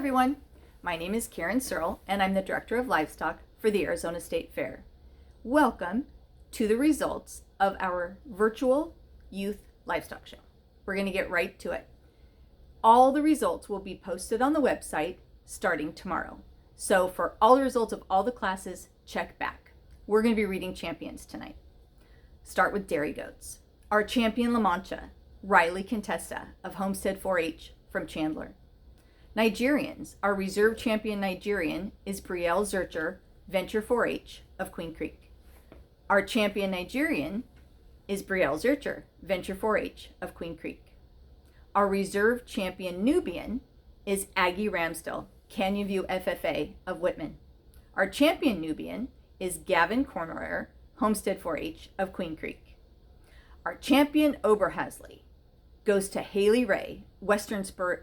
everyone. My name is Karen Searle, and I'm the Director of Livestock for the Arizona State Fair. Welcome to the results of our virtual youth livestock show. We're going to get right to it. All the results will be posted on the website starting tomorrow. So for all the results of all the classes, check back. We're going to be reading champions tonight. Start with dairy goats. Our champion La Mancha, Riley Contesta of Homestead 4-H from Chandler. Nigerians, our reserve champion Nigerian is Brielle Zurcher, Venture 4-H of Queen Creek. Our champion Nigerian is Brielle Zurcher, Venture 4-H of Queen Creek. Our reserve champion Nubian is Aggie Ramsdell, Canyon View FFA of Whitman. Our champion Nubian is Gavin Cornroyer, Homestead 4-H of Queen Creek. Our champion Oberhasley goes to Haley Ray, Western Spurs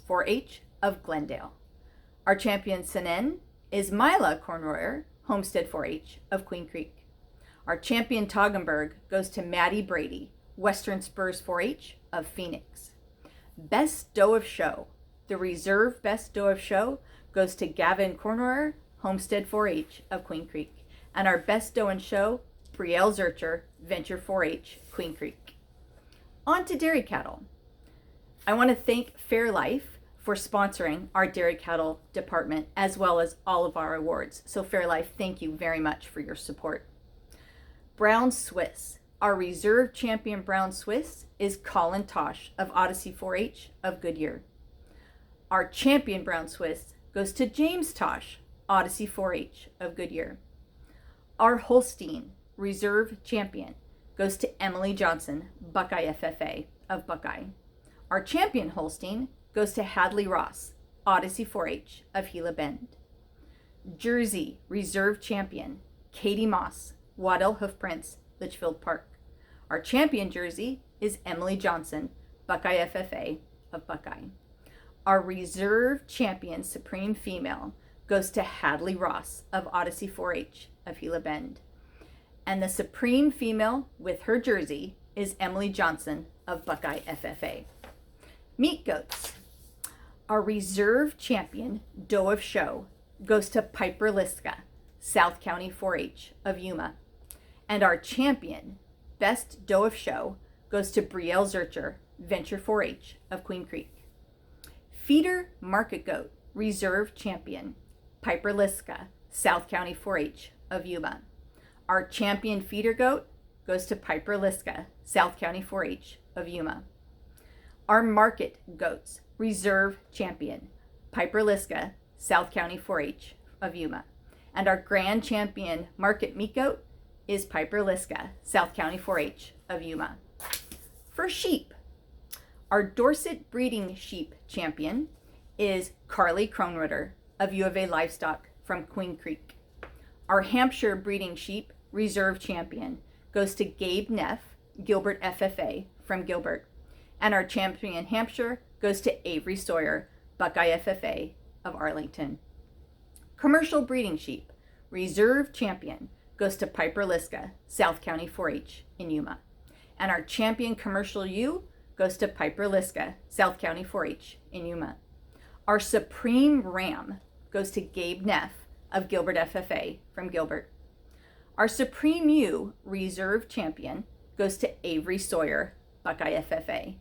4-H of Glendale. Our champion Senen is Mila Cornroyer, Homestead 4-H of Queen Creek. Our champion Toggenburg goes to Maddie Brady, Western Spurs 4-H of Phoenix. Best Doe of Show. The reserve Best Doe of Show goes to Gavin Cornroyer, Homestead 4-H of Queen Creek. And our Best Doe in Show, Brielle Zurcher, Venture 4-H, Queen Creek. On to dairy cattle. I want to thank Fairlife for sponsoring our dairy cattle department as well as all of our awards. So Fairlife, thank you very much for your support. Brown Swiss. Our reserve champion Brown Swiss is Colin Tosh of Odyssey 4-H of Goodyear. Our champion Brown Swiss goes to James Tosh, Odyssey 4-H of Goodyear. Our Holstein reserve champion goes to Emily Johnson, Buckeye FFA of Buckeye. Our champion Holstein goes to Hadley Ross, Odyssey 4-H of Gila Bend. Jersey reserve champion Katie Moss, Waddell Hoofprints, Litchfield Park. Our champion Jersey is Emily Johnson, Buckeye FFA of Buckeye. Our reserve champion Supreme Female goes to Hadley Ross of Odyssey 4-H of Gila Bend. And the Supreme Female with her jersey is Emily Johnson of Buckeye FFA. Meat goats. Our reserve champion Doe of Show goes to Piper Liska, South County 4-H of Yuma. And our champion Best Doe of Show goes to Brielle Zurcher, Venture 4-H of Queen Creek. Feeder market goat reserve champion Piper Liska, South County 4-H of Yuma. Our champion feeder goat goes to Piper Liska, South County 4-H of Yuma. Our market goats reserve champion Piper Liska, South County 4-H of Yuma. And our grand champion market meat goat is Piper Liska, South County 4-H of Yuma. For sheep, our Dorset breeding sheep champion is Carly Kronritter of U of A Livestock from Queen Creek. Our Hampshire breeding sheep reserve champion goes to Gabe Neff, Gilbert FFA from Gilbert. And our champion Hampshire goes to Avery Sawyer, Buckeye FFA of Arlington. Commercial breeding sheep reserve champion goes to Piper Liska, South County 4-H in Yuma. And our champion commercial ewe goes to Piper Liska, South County 4-H in Yuma. Our Supreme Ram goes to Gabe Neff of Gilbert FFA from Gilbert. Our Supreme Ewe reserve champion goes to Avery Sawyer, Buckeye FFA.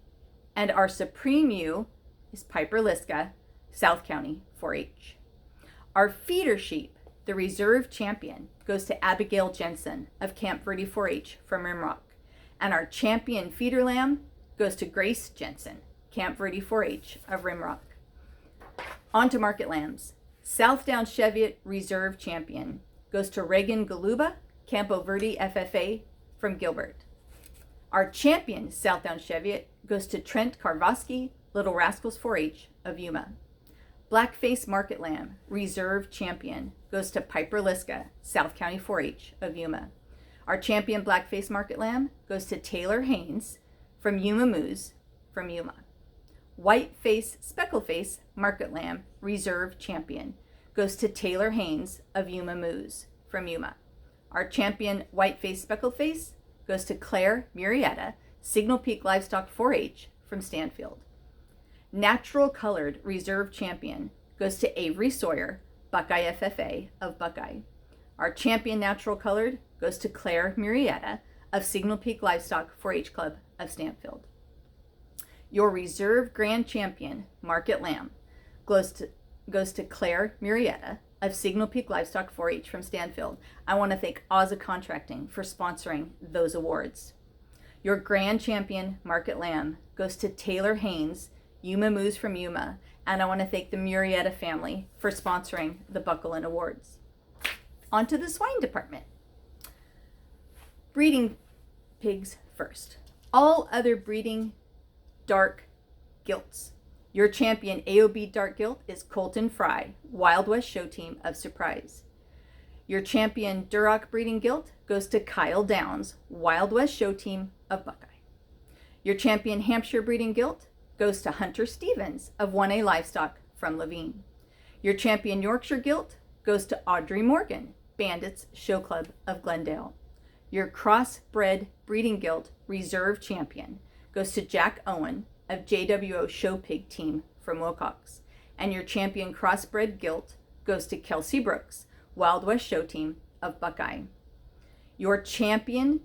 And our Supreme Ewe is Piper Liska, South County 4-H. Our feeder sheep, the reserve champion, goes to Abigail Jensen of Camp Verde 4-H from Rimrock. And our champion feeder lamb goes to Grace Jensen, Camp Verde 4-H of Rimrock. On to market lambs. South Down Cheviot reserve champion goes to Reagan Galuba, Campo Verde FFA from Gilbert. Our champion South Down Cheviot goes to Trent Karvosky, Little Rascals 4-H of Yuma. Blackface Market Lamb reserve champion goes to Piper Liska, South County 4-H of Yuma. Our champion Blackface Market Lamb goes to Taylor Haynes from Yuma Moose from Yuma. Whiteface Speckleface Market Lamb reserve champion goes to Taylor Haynes of Yuma Moose from Yuma. Our champion Whiteface Speckleface goes to Claire Murrieta, Signal Peak Livestock 4-H from Stanfield. Natural Colored Reserve Champion goes to Avery Sawyer, Buckeye FFA of Buckeye. Our champion natural colored goes to Claire Murrieta of Signal Peak Livestock 4-H Club of Stanfield. Your reserve grand champion market lamb goes to Claire Murrieta of Signal Peak Livestock 4-H from Stanfield. I want to thank AZSF Contracting for sponsoring those awards. Your grand champion market lamb goes to Taylor Haynes, Yuma Moose from Yuma, and I want to thank the Murrieta family for sponsoring the Bucklein Awards. On to the swine department. Breeding pigs first. All other breeding dark gilts. Your champion AOB dark gilt is Colton Fry, Wild West Show Team of Surprise. Your champion Duroc breeding gilt goes to Kyle Downs, Wild West Show Team of Buckeye. Your champion Hampshire breeding gilt goes to Hunter Stevens of 1A Livestock from Levine. Your champion Yorkshire gilt goes to Audrey Morgan, Bandits Show Club of Glendale. Your crossbred breeding gilt reserve champion goes to Jack Owen of JWO Show Pig Team from Wilcox. And your champion crossbred gilt goes to Kelsey Brooks, Wild West Show Team of Buckeye. Your champion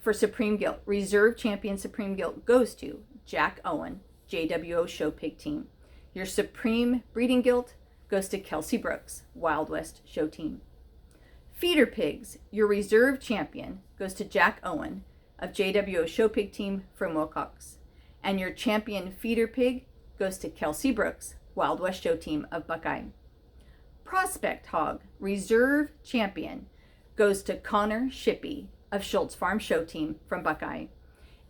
for Supreme Gilt, reserve champion Supreme Gilt, goes to Jack Owen, JWO Show Pig Team. Your Supreme Breeding Gilt goes to Kelsey Brooks, Wild West Show Team. Feeder pigs, your reserve champion goes to Jack Owen of JWO Show Pig Team from Wilcox. And your champion feeder pig goes to Kelsey Brooks, Wild West Show Team of Buckeye. Prospect hog, reserve champion, goes to Connor Shippey of Schultz Farm Show Team from Buckeye.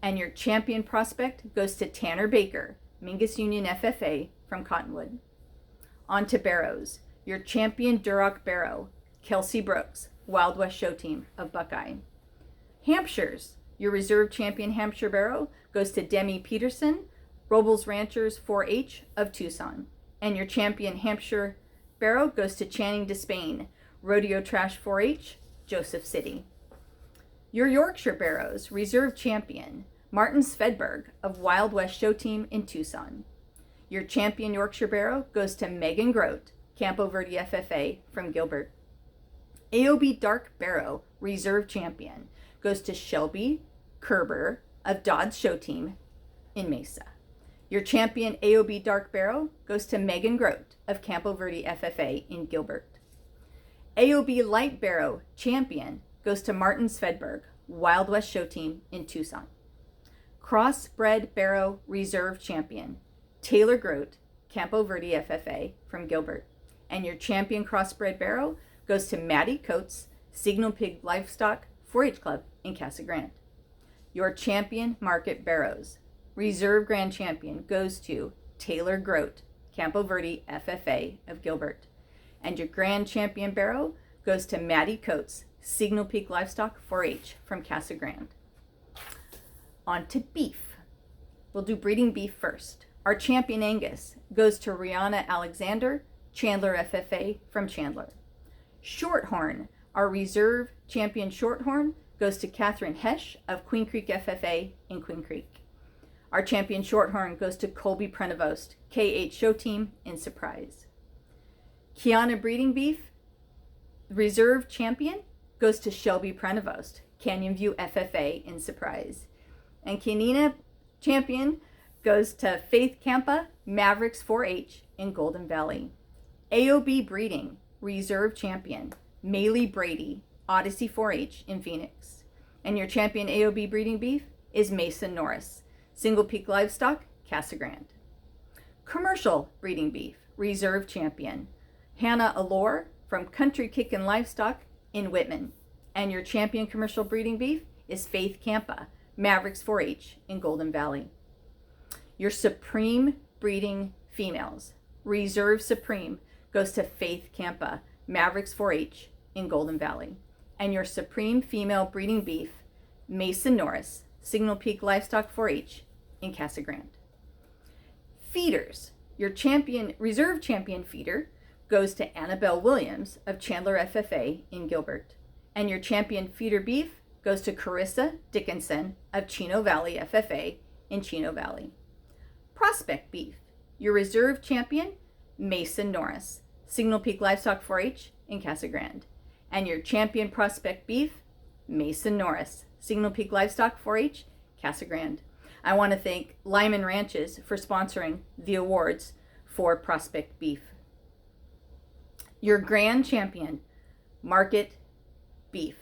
And your champion prospect goes to Tanner Baker, Mingus Union FFA from Cottonwood. On to barrows. Your champion Duroc barrow, Kelsey Brooks, Wild West Show Team of Buckeye. Hampshires, your reserve champion Hampshire barrow goes to Demi Peterson, Robles Ranchers 4-H of Tucson. And your champion Hampshire barrow goes to Channing Despain, Rodeo Trash 4-H, Joseph City. Your Yorkshire barrows, reserve champion Martin Svedberg of Wild West Show Team in Tucson. Your champion Yorkshire barrow goes to Megan Grote, Campo Verde FFA from Gilbert. AOB Dark Barrow, reserve champion, goes to Shelby Kerber of Dodds Show Team in Mesa. Your champion AOB Dark Barrow goes to Megan Grote of Campo Verde FFA in Gilbert. AOB Light Barrow champion goes to Martin Svedberg, Wild West Show Team in Tucson. Crossbred Barrow reserve champion, Taylor Grote, Campo Verde FFA from Gilbert. And your champion crossbred barrow goes to Maddie Coates, Signal Pig Livestock 4-H Club in Casa Grande. Your champion market barrows, reserve grand champion, goes to Taylor Grote, Campo Verde FFA of Gilbert. And your grand champion barrow goes to Maddie Coates, Signal Peak Livestock 4-H from Casa Grande. On to beef. We'll do breeding beef first. Our champion Angus goes to Rihanna Alexander, Chandler FFA from Chandler. Shorthorn, our reserve champion Shorthorn, goes to Catherine Hesch of Queen Creek FFA in Queen Creek. Our champion Shorthorn goes to Colby Prenevost, KH Show Team in Surprise. Kiana Breeding Beef, reserve champion, goes to Shelby Prenevost, Canyon View FFA in Surprise. And Kianina champion goes to Faith Campa, Mavericks 4-H in Golden Valley. AOB Breeding, reserve champion, Maylee Brady, Odyssey 4-H in Phoenix. And your champion AOB Breeding Beef is Mason Norris, Single Peak Livestock, Casa Grande. Commercial Breeding Beef, reserve champion, Hannah Allure from Country Kickin' Livestock in Whitman. And your champion commercial breeding beef is Faith Campa, Mavericks 4-H in Golden Valley. Your Supreme Breeding Females, reserve Supreme, goes to Faith Campa, Mavericks 4-H in Golden Valley. And your Supreme Female Breeding Beef, Mason Norris, Signal Peak Livestock 4-H in Casa Grande. Feeders, your champion, reserve champion feeder goes to Annabelle Williams of Chandler FFA in Gilbert. And your champion feeder beef goes to Carissa Dickinson of Chino Valley FFA in Chino Valley. Prospect beef, your reserve champion Mason Norris, Signal Peak Livestock 4-H in Casa Grande. And your champion prospect beef, Mason Norris, Signal Peak Livestock 4-H, Casa Grande. I want to thank Lyman Ranches for sponsoring the awards for prospect beef. Your grand champion, market beef.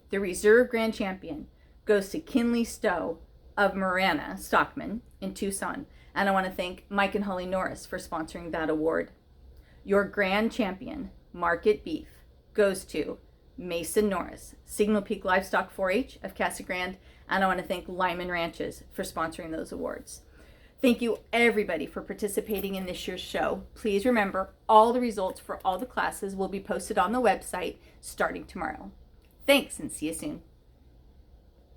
The reserve grand champion goes to Kinley Stowe of Marana Stockman in Tucson. And I want to thank Mike and Holly Norris for sponsoring that award. Your grand champion, market beef, goes to Mason Norris, Signal Peak Livestock 4-H of Casa Grande. And I want to thank Lyman Ranches for sponsoring those awards. Thank you everybody for participating in this year's show. Please remember, all the results for all the classes will be posted on the website starting tomorrow. Thanks, and see you soon.